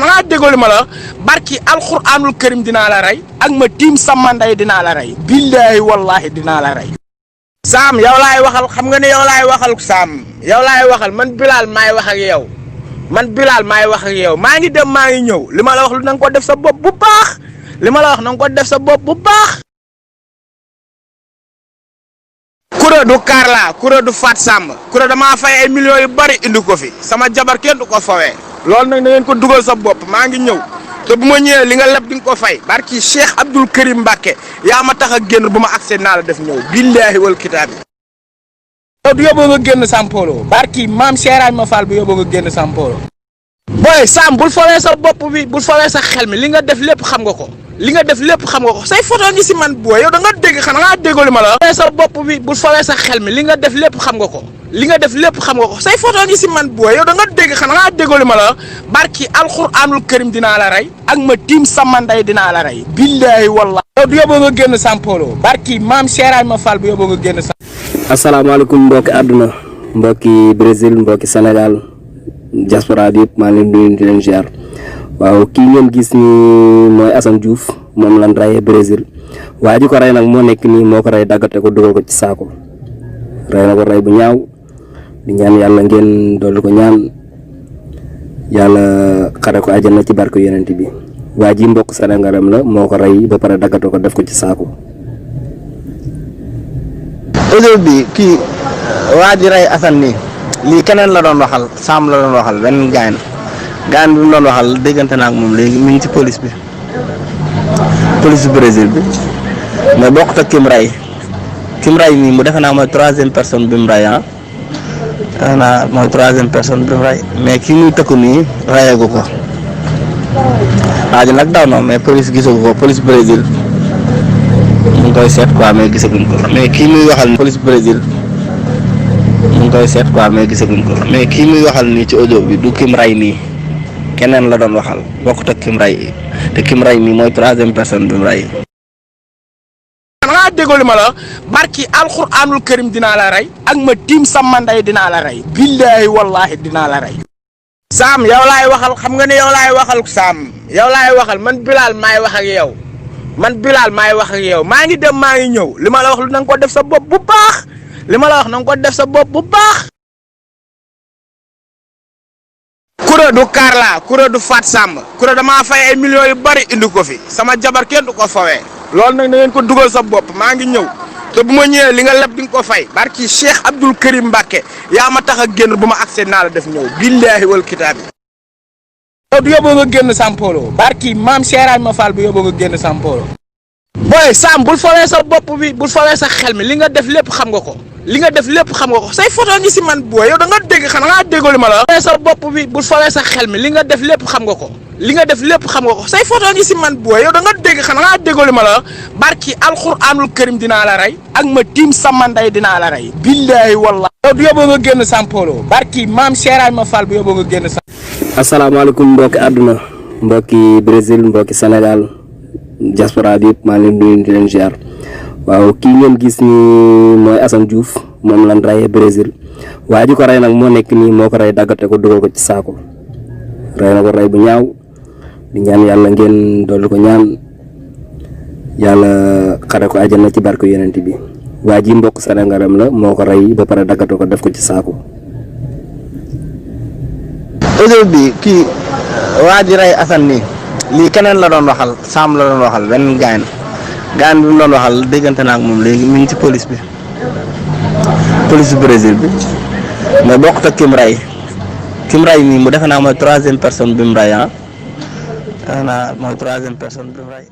xanaa déggoo li ma la barki alxuraanul karim dinaa la rey ak ma tiim sama ndey dinaa la rey billaahi wallaahi dinaa la rey. Sam yow laay waxal xam nga ne yow laay waxal Sam yow laay waxal man Bilal maay wax ak yow maa ngi dem maa ngi ñëw li ma la wax lu na nga ko def sa bopp bu baax li ma la wax na nga ko def sa bopp bu baax. Kura du Karla Kura du Fat Samb Kura damaa fay ay millions yu bari indi ko fi sama jabar kenn du ko fawee loolu nag na ngeen ko dugal sa bopp maa ngi ñëw te bu ma ñëwee li nga leb di nga ko fay barki Cheikh Abdoul Karim Mbacke yaa ma tax a génn bu ma accès naa la def ñëw billaahi wal kitaab yi. du yóbboo nga génn Sampolo barki maam Cheikh ma Fall bu yóbboo nga génn Sampolo. booy Sam bul fawee sa bopp bi bul fawee sa xel mi li nga def lépp xam nga ko. say photo ngi si man booy yow da nga dégg xanaa déggoo li ma la wax. sa bopp bi bul fawee sa xel mi li nga def lépp xam nga ko say photo ngi si man booy yow da nga dégg xanaa déggoo li ma la wax barki alxuraanul karim dinaa la rey ak ma tiim sama ndey dinaa la rey billaahi wallaahi. yow du yóbboo nga génn Sampolo barki maam Cheikh ma Fall bu yóbboo nga génn asalaamaaleykum mbokki àdduna mbokki Brésil mbokki Sénégal diaspora bi yëpp maa ngi leen di nuyu di leen ziar. waaw kii ngeen gis ni mooy Assane Diouf moom lan rayee Brésil waa ji ko rey nag moo nekk nii moo ko rey daggate ko dugal ko ci saako rey na ko rey bu ñaaw di ñaan yàlla ngeen dolli ko ñaan yàlla xare ko àjjana ci barke yonent bi waa ji mbokk Sénégalam la moo ko rey ba pare daggate ko def ko ci saako. audio bi kii waa ji rey Assane nii lii keneen la doon waxal Sam la doon waxal benn gaan bi mu doon waxal déggante naa ak moom léegi mi ngi ci police bu Brésil bi mais bokkut ak kim ray nii mu defe naa mooy troisième personne bi mu ray mais ki muy tëkku nii rayeegu ko waa ji nag daw na mais police gisagu ko police Brésil mu ngi koy seet quoi mais gisaguñ ko mais kii muy waxal police Brésil mu ngi koy seet quoi mais gisaguñ ko mais kii muy waxal nii ci audio bi du kim ray nii keneen la doon waxal bokkut ak kim ray te kim ray nii mooy troisième personne bi mu ray. xanaa déggoo li ma la barki alxuraanul karim dinaa la rey ak ma tiim sama ndey dinaa la rey billaahi wallaahi dinaa la rey. Sam yow laay waxal xam nga ne yow laay waxal Sam yow laay waxal man Bilal maay wax ak yow maa ngi dem maa ngi ñëw li ma la wax lu na nga ko def sa bopp bu baax Kura du Karla Kura du Fat Samb Kura damaa fay ay millions yu bari indi ko fi sama jabar kenn du ko fawee loolu nag na ngeen ko dugal sa bopp maa ngi ñëw te bu ma ñëwee li nga leb di nga ko fay barki Cheikh Abdoul Karim Mbacke yaa ma tax a génn bu ma accès naa la def ñëw billaahi wal kitaab yi. du yóbboo nga génn Sampolo barki maam Cheikh ma Fall bu yóbboo nga génn Sampolo. booy Sam bul fawee sa bopp bi bul fawee sa xel mi li nga def lépp xam nga ko say photo ngi si man booy yow da nga dégg xanaa déggoo li ma la wax. sa bopp bi bul fawee sa xel mi li nga def lépp xam nga ko say photo ngi si man booy yow da nga dégg xanaa déggoo li ma la wax barki alxuraanul karim dinaa la rey ak ma tiim sama ndey dinaa la rey billaahi wallaahi. yow du yóbboo nga génn Sampolo barki maam Cheikh ma Fall bu yóbboo nga génn asalaamaaleykum mbokki àdduna mbokki Brésil mbokki Sénégal diaspora bi yëpp maa ngi leen di nuyu di leen ziar. waaw kii ngeen gis ni mooy Assane Diouf moom lan rayee Brésil waa ji ko rey nag moo nekk nii moo ko rey daggate ko dugal ko ci saako rey na ko rey bu ñaaw di ñaan yàlla ngeen dolli ko ñaan yàlla xare ko àjjana ci barke yonent bi waa ji mbokk Sénégalam la moo ko rey ba pare daggate ko def ko ci saako. audio bi kii waa ji rey Assane nii lii keneen la doon waxal Sam la doon waxal benn gaan bi mu doon waxal déggante naa ak moom léegi mi ngi ci police bu Brésil bi mais bokkut ak kim ray nii mu defe naa mooy troisième personne bi mu ray mooy troisième personne bi mu ray.